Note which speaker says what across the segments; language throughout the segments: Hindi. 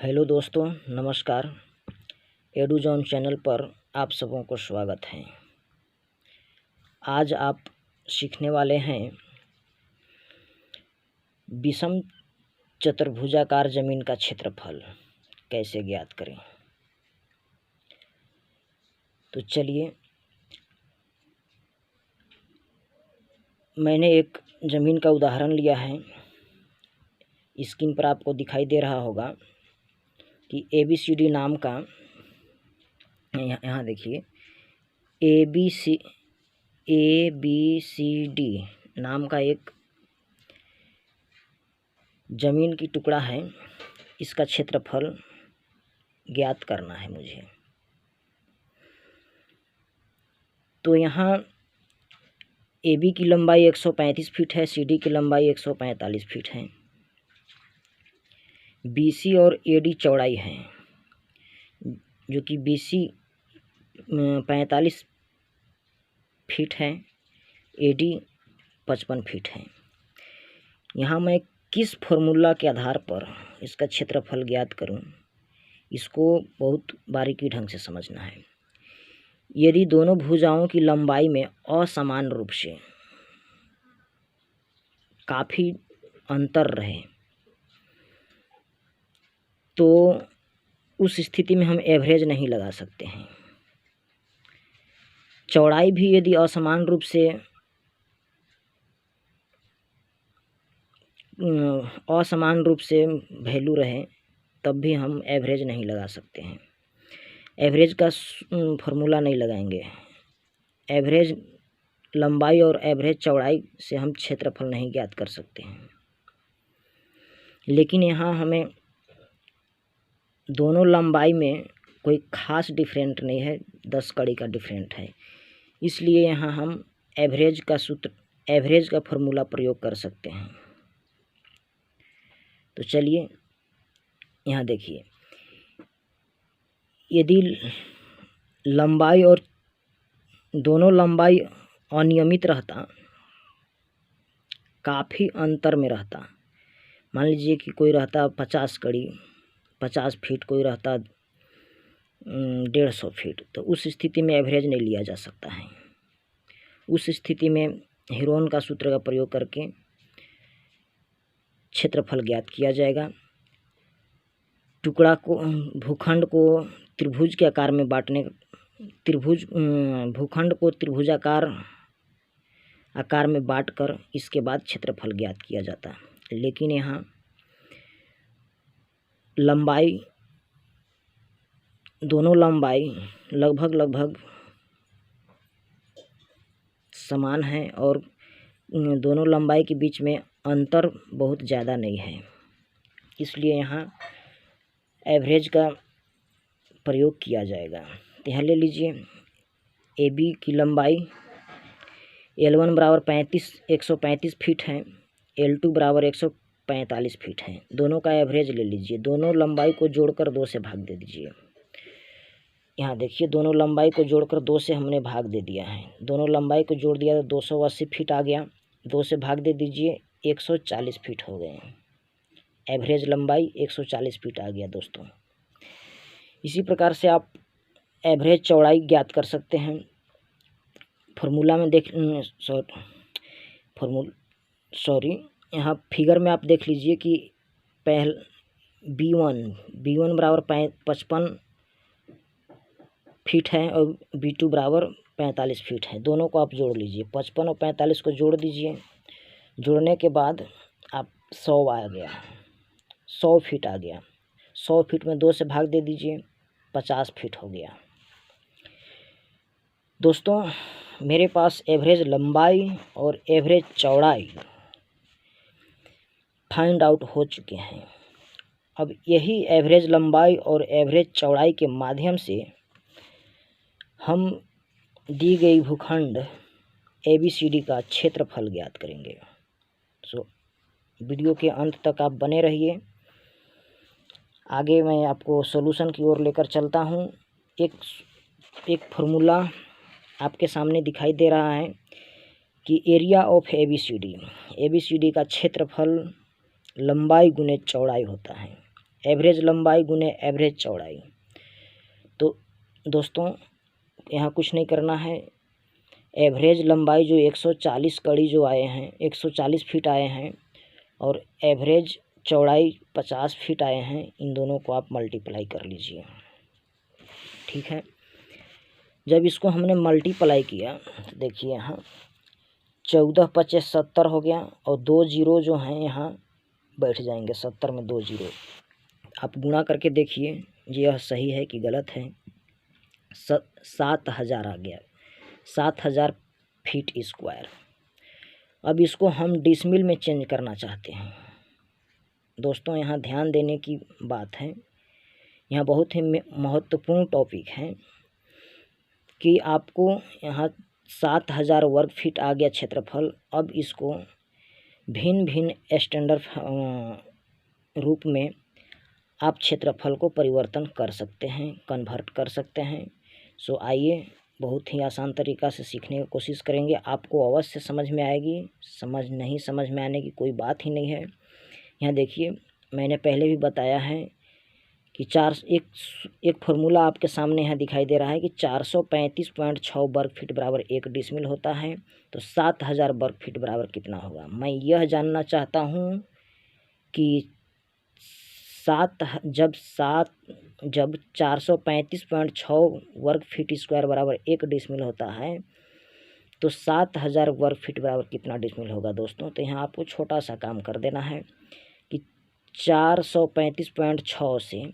Speaker 1: हेलो दोस्तों, नमस्कार। एडुजॉन चैनल पर आप सबों को स्वागत है। आज आप सीखने वाले हैं विषम चतुर्भुजाकार जमीन का क्षेत्रफल कैसे ज्ञात करें। तो चलिए, मैंने एक ज़मीन का उदाहरण लिया है। स्क्रीन पर आपको दिखाई दे रहा होगा कि ABCD नाम का, यहाँ देखिए, ABCD नाम का एक ज़मीन की टुकड़ा है। इसका क्षेत्रफल ज्ञात करना है मुझे। तो यहाँ AB की लंबाई 135 फीट है, CD की लंबाई 145 फीट है, BC और AD चौड़ाई है, जो कि BC 45 फीट है, AD 55 फीट है। यहाँ मैं किस फॉर्मूला के आधार पर इसका क्षेत्रफल ज्ञात करूं, इसको बहुत बारीकी ढंग से समझना है। यदि दोनों भुजाओं की लंबाई में असमान रूप से काफ़ी अंतर रहे तो उस स्थिति में हम एवरेज नहीं लगा सकते हैं। चौड़ाई भी यदि असमान रूप से वैल्यू रहे तब भी हम एवरेज नहीं लगा सकते हैं। एवरेज का फॉर्मूला नहीं लगाएंगे। एवरेज लंबाई और एवरेज चौड़ाई से हम क्षेत्रफल नहीं ज्ञात कर सकते हैं। लेकिन यहाँ हमें दोनों लंबाई में कोई खास डिफरेंट नहीं है, 10 कड़ी का डिफरेंट है। इसलिए यहाँ हम एवरेज का फॉर्मूला प्रयोग कर सकते हैं। तो चलिए, यहाँ देखिए, यदि लंबाई और दोनों लंबाई अनियमित रहता, काफ़ी अंतर में रहता, मान लीजिए कि कोई रहता 50 कड़ी 50 फीट, कोई रहता 150 फीट, तो उस स्थिति में एवरेज नहीं लिया जा सकता है। उस स्थिति में हीरोन का सूत्र का प्रयोग करके क्षेत्रफल ज्ञात किया जाएगा। भूखंड को त्रिभुज के आकार में बांटने, भूखंड को त्रिभुजाकार आकार में बांटकर इसके बाद क्षेत्रफल ज्ञात किया जाता है। लेकिन यहाँ दोनों लंबाई लगभग समान है और दोनों लंबाई के बीच में अंतर बहुत ज़्यादा नहीं है। इसलिए यहाँ एवरेज का प्रयोग किया जाएगा। यहाँ ले लीजिए, AB की लंबाई L1 बराबर 135 फीट है, L2 बराबर 145 फीट है। दोनों का एवरेज ले लीजिए। दोनों लंबाई को जोड़कर 2 से भाग दे दीजिए। यहाँ देखिए, दोनों लंबाई को जोड़कर 2 से हमने भाग दे दिया है। दोनों लंबाई को जोड़ दिया तो 280 फीट आ गया। 2 से भाग दे दीजिए, 140 फीट हो गए। एवरेज लंबाई 140 फीट आ गया दोस्तों। इसी प्रकार से आप एवरेज चौड़ाई ज्ञात कर सकते हैं। फॉर्मूला में यहाँ फिगर में आप देख लीजिए कि B1 बराबर 55 फीट है और B2 बराबर 45 फीट है। दोनों को आप जोड़ लीजिए। 55 और 45 को जोड़ दीजिए। जोड़ने के बाद आप 100 आ गया, 100 फीट आ गया। 100 फीट में 2 से भाग दे दीजिए, 50 फीट हो गया। दोस्तों, मेरे पास एवरेज लंबाई और एवरेज चौड़ाई फाइंड आउट हो चुके हैं। अब यही एवरेज लंबाई और एवरेज चौड़ाई के माध्यम से हम दी गई भूखंड ABCD का क्षेत्रफल ज्ञात करेंगे। वीडियो के अंत तक आप बने रहिए। आगे मैं आपको सॉल्यूशन की ओर लेकर चलता हूँ। एक फार्मूला आपके सामने दिखाई दे रहा है कि एरिया ऑफ ABCD का क्षेत्रफल लंबाई गुने चौड़ाई होता है। एवरेज लंबाई गुने एवरेज चौड़ाई। तो दोस्तों यहाँ कुछ नहीं करना है, एवरेज लंबाई जो 140 कड़ी जो आए हैं, 140 फीट आए हैं, और एवरेज चौड़ाई 50 फीट आए हैं, इन दोनों को आप मल्टीप्लाई कर लीजिए। ठीक है, जब इसको हमने मल्टीप्लाई किया तो देखिए यहाँ 14 25 70 हो गया, और 2 जीरो जो हैं यहाँ बैठ जाएंगे, 70 में 2 जीरो। आप गुणा करके देखिए यह सही है कि गलत है। 7000 आ गया, 7000 फीट स्क्वायर। अब इसको हम डिसमिल में चेंज करना चाहते हैं। दोस्तों यहाँ ध्यान देने की बात है, यहाँ बहुत ही महत्वपूर्ण टॉपिक है कि आपको यहाँ 7000 वर्ग फीट आ गया क्षेत्रफल। अब इसको भिन्न भिन्न स्टैंडर्ड रूप में आप क्षेत्रफल को परिवर्तन कर सकते हैं, कन्वर्ट कर सकते हैं। सो आइए बहुत ही आसान तरीक़ा से सीखने की कोशिश करेंगे, आपको अवश्य समझ में आएगी। समझ में आने की कोई बात ही नहीं है। यहाँ देखिए मैंने पहले भी बताया है कि एक फार्मूला आपके सामने यहाँ दिखाई दे रहा है कि 435.6 वर्ग फीट बराबर 1 डिसमिल होता है। तो 7000 वर्ग फीट बराबर कितना होगा। मैं यह जानना चाहता हूँ कि जब 435.6 वर्ग फीट स्क्वायर बराबर 1 डिसमिल होता है तो 7000 वर्ग फीट बराबर कितना डिसमिल होगा दोस्तों। तो यहाँ आपको छोटा सा काम कर देना है कि 435.6 से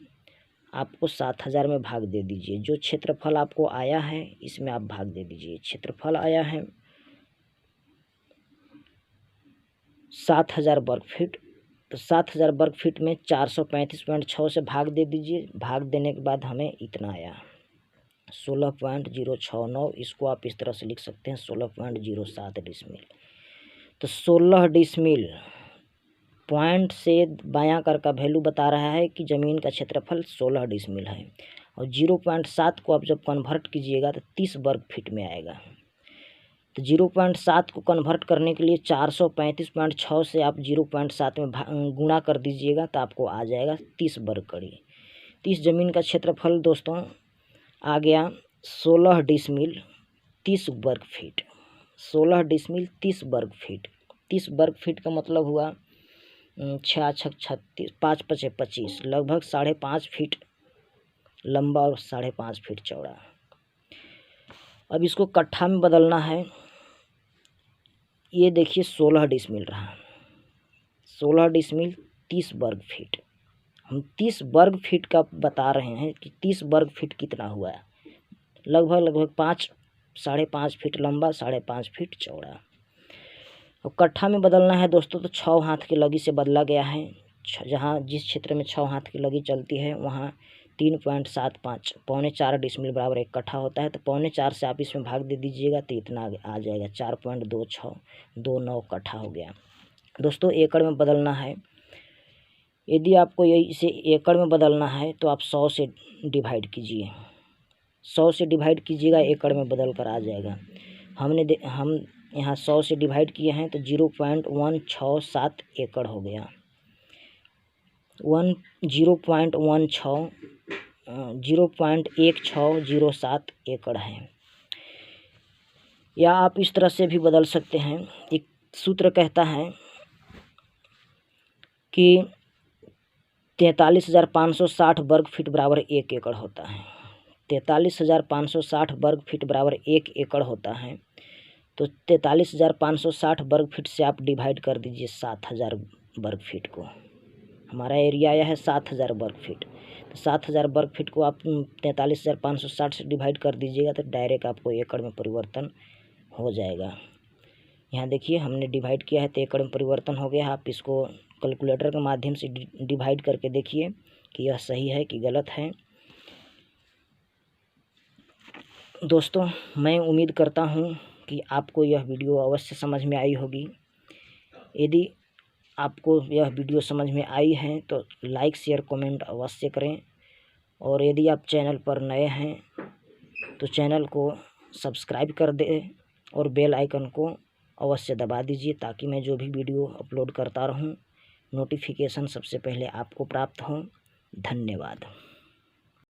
Speaker 1: आपको 7000 में भाग दे दीजिए। जो क्षेत्रफल आपको आया है इसमें आप भाग दे दीजिए। क्षेत्रफल आया है 7000 वर्ग फीट, तो 7000 वर्ग फीट में 435.6 से भाग दे दीजिए। भाग देने के बाद हमें इतना आया 16.069। इसको आप इस तरह से लिख सकते हैं 16.07 डिसमिल। तो 16 डिसमिल पॉइंट से बायां कर का वैल्यू बता रहा है कि ज़मीन का क्षेत्रफल 16 डिसमिल है, और 0.7 को आप जब कन्वर्ट कीजिएगा तो 30 वर्ग फीट में आएगा। तो 0.7 को कन्वर्ट करने के लिए 435.6 से आप 0.7 में गुणा कर दीजिएगा तो आपको आ जाएगा 30 वर्ग कड़ी। 30 ज़मीन का क्षेत्रफल दोस्तों आ गया 16 डिसमिल 30 वर्ग फीट। 16 डिसमिल 30 वर्ग फीट। 30 वर्ग फीट का मतलब हुआ 6 36 5 5 25, लगभग 5.5 फीट लंबा और 5.5 फीट चौड़ा। अब इसको कट्ठा में बदलना है। ये देखिए 16 डिसमिल रहा, 16 डिसमिल 30 वर्ग फीट। हम 30 वर्ग फीट का बता रहे हैं कि 30 वर्ग फीट कितना हुआ है। लगभग 5.5 फीट लंबा, 5.5 फीट चौड़ा। अब कट्ठा में बदलना है दोस्तों तो 6 हाथ की लगी से बदला गया है। जहाँ जिस क्षेत्र में 6 हाथ की लगी चलती है वहाँ 3.75 4.25 डिसमिल बराबर 1 कट्ठा होता है। तो 4.25 से आप इसमें भाग दे दीजिएगा तो इतना आ जाएगा 4.2629 कट्ठा हो गया। दोस्तों एकड़ में बदलना है। यदि आपको इसे एकड़ में बदलना है तो आप 100 से डिवाइड कीजिए। 100 से डिवाइड कीजिएगा, एकड़ में बदल कर आ जाएगा। हम यहाँ 100 से डिवाइड किए हैं तो 0.167 एकड़ हो गया। 0.1607 एकड़ है। या आप इस तरह से भी बदल सकते हैं। एक सूत्र कहता है कि 43,560 वर्ग फीट बराबर 1 एकड़ होता है। 43,560 वर्ग फीट बराबर 1 एकड़ होता है। तो 43,560 वर्ग फीट से आप डिवाइड कर दीजिए 7,000 वर्ग फीट को। हमारा एरिया आया है 7,000 वर्ग फीट। तो 7,000 वर्ग फीट को आप 43,560 से डिवाइड कर दीजिएगा तो डायरेक्ट आपको एकड़ में परिवर्तन हो जाएगा। यहाँ देखिए हमने डिवाइड किया है तो एकड़ में परिवर्तन हो गया। आप इसको कैलकुलेटर के माध्यम से डिवाइड करके देखिए कि यह सही है कि गलत है। दोस्तों मैं उम्मीद करता हूँ कि आपको यह वीडियो अवश्य समझ में आई होगी। यदि आपको यह वीडियो समझ में आई है तो लाइक शेयर कमेंट अवश्य करें, और यदि आप चैनल पर नए हैं तो चैनल को सब्सक्राइब कर दें और बेल आइकन को अवश्य दबा दीजिए ताकि मैं जो भी वीडियो अपलोड करता रहूं नोटिफिकेशन सबसे पहले आपको प्राप्त हो। धन्यवाद।